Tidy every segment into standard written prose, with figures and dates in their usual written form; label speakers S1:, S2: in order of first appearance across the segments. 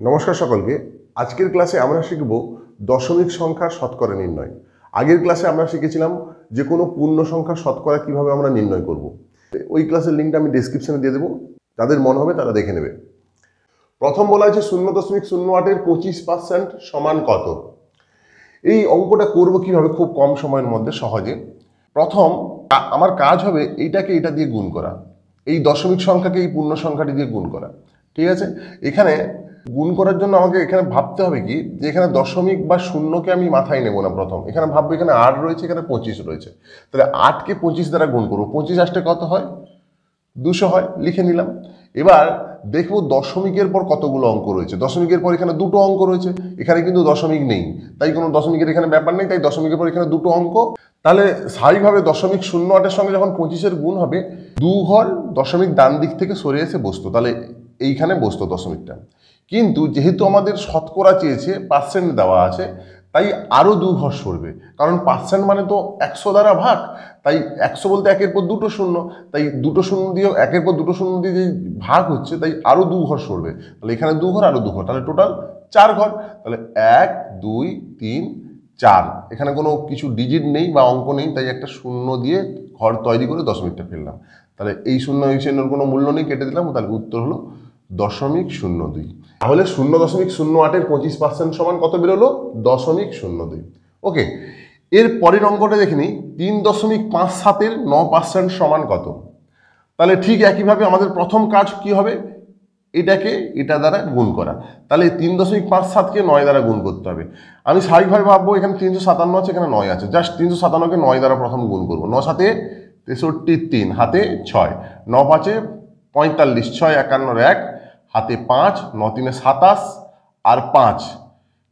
S1: নমস্কার সকলকে। আজকের ক্লাসে আমরা শিখব দশমিক সংখ্যার শতকরা নির্ণয়। আগের ক্লাসে আমরা শিখেছিলাম যে কোনো পূর্ণ সংখ্যার শতকরা কিভাবে আমরা নির্ণয় করব। ওই ক্লাসের লিঙ্কটা আমি ডেসক্রিপশনে দিয়ে দেবো, যাদের মনে হবে তারা দেখে নেবে। প্রথম বলা হয়েছে 0.08-এর 25% সমান কত। এই অঙ্কটা করব কিভাবে খুব কম সময়ের মধ্যে সহজে। প্রথম আমার কাজ হবে এইটাকে এটা দিয়ে গুণ করা, এই দশমিক সংখ্যাকে এই পূর্ণ সংখ্যাটি দিয়ে গুণ করা। ঠিক আছে, এখানে গুণ করার জন্য আমাকে এখানে ভাবতে হবে কি যে এখানে দশমিক বা শূন্যকে আমি মাথায় নেব না। প্রথম এখানে ভাববো এখানে 8 রয়েছে, এখানে 25 রয়েছে, তাহলে 8কে 25 দ্বারা গুণ করবো। 25 আসতে কত হয়? 200 হয়, লিখে নিলাম। এবার দেখবো দশমিকের পর কতগুলো অঙ্ক রয়েছে। দশমিকের পর এখানে দুটো অঙ্ক রয়েছে, এখানে কিন্তু দশমিক নেই, তাই কোনো দশমিকের এখানে ব্যাপার নেই, তাই দশমিকের পর এখানে দুটো অঙ্ক। তাহলে স্বাভাবিকভাবে 0.08-এর সঙ্গে যখন 25-এর গুণ হবে, 2 ঘর দশমিক ডান দিক থেকে সরে এসে বসতো, তাহলে এইখানে বসতো দশমিকটা। কিন্তু যেহেতু আমাদের শতকরা চেয়েছে, পার্সেন্ট দেওয়া আছে, তাই আরও 2 ঘর সরবে, কারণ পার্সেন্ট মানে তো 100 দ্বারা ভাগ, তাই 100 বলতে একের পর দুটো শূন্য, তাই দুটো শূন্য দিয়ে একের পর দুটো শূন্য দিয়ে যে ভাগ হচ্ছে, তাই আরও 2 ঘর সরবে। তাহলে এখানে 2 ঘর, আরও 2 ঘর, তাহলে টোটাল 4 ঘর। তাহলে 1 2 3 4, এখানে কোনো কিছু ডিজিট নেই বা অঙ্ক নেই, তাই একটা শূন্য দিয়ে ঘর তৈরি করে দশমিকটা ফেললাম। তাহলে এই শূন্য চিহ্নের কোনো মূল্য নেই, কেটে দিলাম, তাহলে উত্তর হলো 0.02। তাহলে 0.08-এর 25% সমান কত বেরোলো? 0.02। ওকে, এর পরের অঙ্কটা দেখে নিই। 3.57-এর 9% সমান কত। তাহলে ঠিক একইভাবে আমাদের প্রথম কাজ কি হবে, এটাকে এটা দ্বারা গুণ করা। তাহলে 3.57-কে 9 দ্বারা গুণ করতে হবে। আমি স্বাভাবিকভাবে ভাববো এখানে 357 আছে, এখানে 9 আছে, জাস্ট 357-কে 9 দ্বারা প্রথম গুণ করবো। 9 7 63, 3 হাতে 6, 9 5 45, 6 51 1, হাতে 5, 9 3 27 আর 5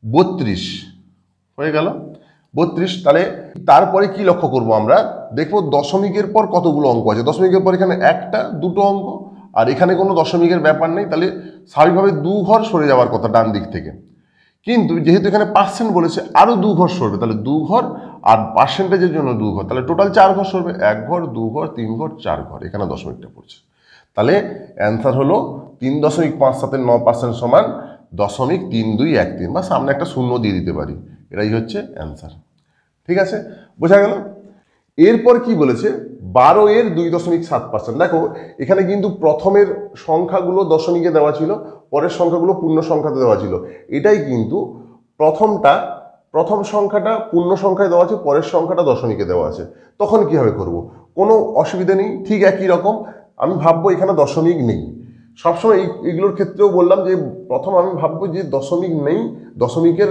S1: 32 হয়ে গেল 32। তাহলে তারপরে কি লক্ষ্য করব আমরা, দেখবো দশমিকের পর কতগুলো অঙ্ক আছে। দশমিকের পর এখানে একটা দুটো অঙ্ক, আর এখানে কোনো দশমিকের ব্যাপার নেই, তাহলে স্বাভাবিকভাবে 2 ঘর সরে যাওয়ার কথা ডান দিক থেকে। কিন্তু যেহেতু এখানে পার্সেন্ট বলেছে, আরও 2 ঘর সরবে, তাহলে 2 ঘর, আর পার্সেন্টেজের জন্য 2 ঘর, তাহলে টোটাল 4 ঘর সরবে। 1 ঘর, 2 ঘর, 3 ঘর, 4 ঘর, এখানে দশমিকটা পড়ছে। তাহলে অ্যান্সার হলো 3.57-এর 9% সমান 0.3213, বা সামনে একটা শূন্য দিয়ে দিতে পারি, এটাই হচ্ছে অ্যান্সার। ঠিক আছে, বোঝা গেল। এরপর কি বলেছে, 12-এর 2.7%। দেখো এখানে কিন্তু প্রথমের সংখ্যাগুলো দশমিকে দেওয়া ছিল, পরের সংখ্যাগুলো পূর্ণ সংখ্যাতে দেওয়া ছিল। এটাই কিন্তু প্রথম সংখ্যাটা পূর্ণ সংখ্যায় দেওয়া আছে, পরের সংখ্যাটা দশমিকে দেওয়া আছে। তখন কিভাবে করব? কোনো অসুবিধা নেই, ঠিক একই রকম। আমি ভাববো এখানে দশমিক নেই। সবসময় এগুলোর ক্ষেত্রেও বললাম যে প্রথম আমি ভাববো যে দশমিক নেই, দশমিকের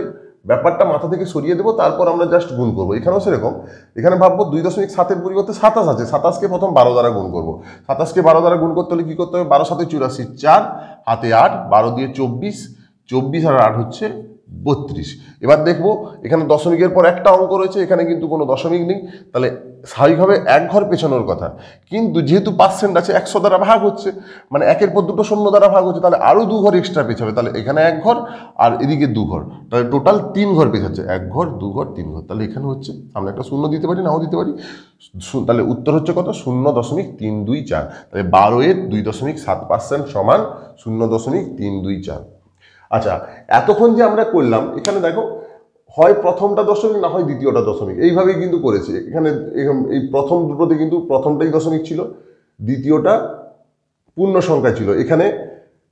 S1: ব্যাপারটা মাথা থেকে সরিয়ে দেবো, তারপর আমরা জাস্ট গুণ করবো। এখানেও সেরকম, এখানে ভাববো 2.7-এর পরিবর্তে 27 আছে, 27-কে প্রথম 12 দ্বারা গুণ করবো। 27-কে 12 দ্বারা গুণ করতে হলে কি করতে হবে? 12 7 84, 4 হাতে 8, 12 দিয়ে 24, 24 আর 8 হচ্ছে 32। এবার দেখবো এখানে দশমিকের পর একটা অঙ্ক রয়েছে, এখানে কিন্তু কোনো দশমিক নেই, তাহলে স্বাভাবিকভাবে 1 ঘর পেছানোর কথা। কিন্তু যেহেতু পার্সেন্ট আছে, 100 দ্বারা ভাগ হচ্ছে, মানে একের পর দুটো শূন্য দ্বারা ভাগ হচ্ছে, তাহলে আরও 2 ঘর এক্সট্রা পেছাবে। তাহলে এখানে 1 ঘর আর এদিকে 2 ঘর, তাহলে টোটাল 3 ঘর পেছাচ্ছে। 1 ঘর, 2 ঘর, 3 ঘর, তাহলে এখানে হচ্ছে আমরা একটা শূন্য দিতে পারি, নাও দিতে পারি। তাহলে উত্তর হচ্ছে কত? 0.324। তাহলে 12-এর 2.7% সমান 0.324। আচ্ছা, এতক্ষণ যে আমরা করলাম, এখানে দেখো হয় প্রথমটা দশমিক, না হয় দ্বিতীয়টা দশমিক, এইভাবেই কিন্তু করেছে। এখানে এই প্রথম দুটোতে কিন্তু প্রথমটাই দশমিক ছিল, দ্বিতীয়টা পূর্ণ সংখ্যা ছিল। এখানে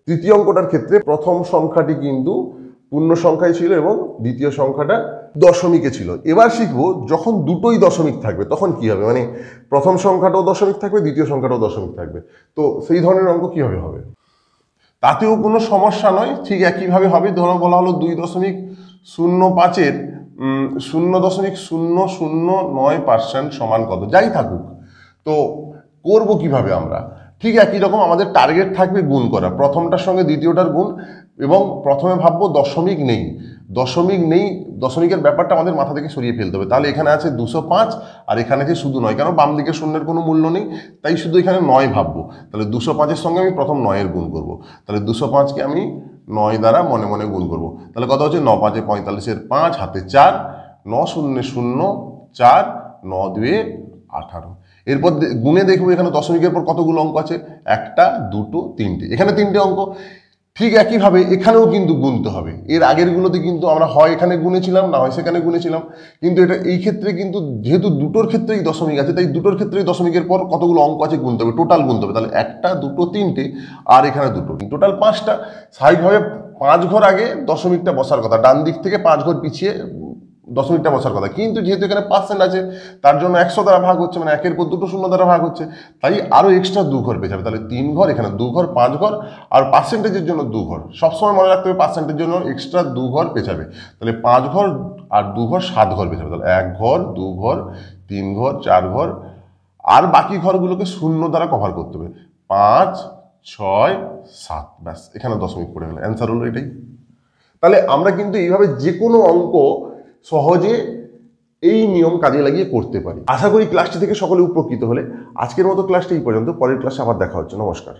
S1: তৃতীয় অঙ্কটার ক্ষেত্রে প্রথম সংখ্যাটি কিন্তু পূর্ণ সংখ্যায় ছিল এবং দ্বিতীয় সংখ্যাটা দশমিকে ছিল। এবার শিখবো যখন দুটোই দশমিক থাকবে তখন কি হবে, মানে প্রথম সংখ্যাটাও দশমিক থাকবে, দ্বিতীয় সংখ্যাটাও দশমিক থাকবে, তো সেই ধরনের অঙ্ক কিভাবে হবে। তাতেও কোনো সমস্যা নয়, ঠিক একইভাবে হবে। ধরো বলা হলো 2.05-এর 0.009% সমান কত, যাই থাকুক। তো করব কিভাবে আমরা, ঠিক একই রকম আমাদের টার্গেট থাকবে গুণ করা, প্রথমটার সঙ্গে দ্বিতীয়টার গুণ। এবং প্রথমে ভাববো দশমিক নেই, দশমিকের ব্যাপারটা আমাদের মাথা থেকে সরিয়ে ফেলতে হবে। তাহলে এখানে আছে 205 আর এখানে আছে শুধু 9, কেন বাম দিকে শূন্যের কোনো মূল্য নেই, তাই শুধু এখানে 9 ভাববো। তাহলে 205-এর সঙ্গে আমি প্রথম 9-এর গুণ করব। তাহলে 205-কে আমি 9 দ্বারা মনে মনে গুণ করব। তাহলে কত হচ্ছে? 9 5 45-এর 5 হাতে 4, 9 0 0 4, 9 2 18। এরপর গুণে দেখবো এখানে দশমিকের পর কতগুলো অঙ্ক আছে, একটা দুটো তিনটে, এখানে তিনটে অঙ্ক। ঠিক একইভাবে এখানেও কিন্তু গুনতে হবে। এর আগেরগুলোতে কিন্তু আমরা হয় এখানে গুনেছিলাম, না হয় সেখানে গুনেছিলাম, কিন্তু এটা এই ক্ষেত্রে কিন্তু যেহেতু দুটোর ক্ষেত্রেই দশমিক আছে, তাই দুটোর ক্ষেত্রেই দশমিকের পর কতগুলো অঙ্ক আছে গুনতে হবে, টোটাল গুনতে হবে। তাহলে একটা, দুটো, তিনটে, আর এখানে দুটো, টোটাল 5টা। স্বাভাবিকভাবে 5 ঘর আগে দশমিকটা বসার কথা, ডান দিক থেকে 5 ঘর পিছিয়ে দশমিকটা বসার কথা, কিন্তু যেহেতু এখানে পার্সেন্ট আছে তার জন্য 100 দ্বারা ভাগ হচ্ছে, মানে একের পর দুটো শূন্য দ্বারা ভাগ হচ্ছে, তাই আরও এক্সট্রা 2 ঘর পেয়ে যাবে। তাহলে 3 ঘর, এখানে 2 ঘর, 5 ঘর, আর পার্সেন্টেজের জন্য 2 ঘর। সবসময় মনে রাখতে হবে পার্সেন্টের জন্য এক্সট্রা 2 ঘর পেয়ে যাবে। তাহলে 5 ঘর আর 2 ঘর, 7 ঘর পেয়ে যাবে। তাহলে 1 ঘর, 2 ঘর, 3 ঘর, 4 ঘর, আর বাকি ঘরগুলোকে শূন্য দ্বারা কভার করতে হবে। 5, 6, 7, ব্যাস, এখানে দশমিক পড়ে গেল। অ্যান্সার হলো এটাই। তাহলে আমরা কিন্তু এইভাবে যে কোনো অঙ্ক সহজে এই নিয়ম কাজে লাগিয়ে করতে পারি। আশা করি ক্লাসটি থেকে সকলে উপকৃত হলে। আজকের মতো ক্লাসটি এই পর্যন্ত, পরের ক্লাসে আবার দেখা হচ্ছে। নমস্কার।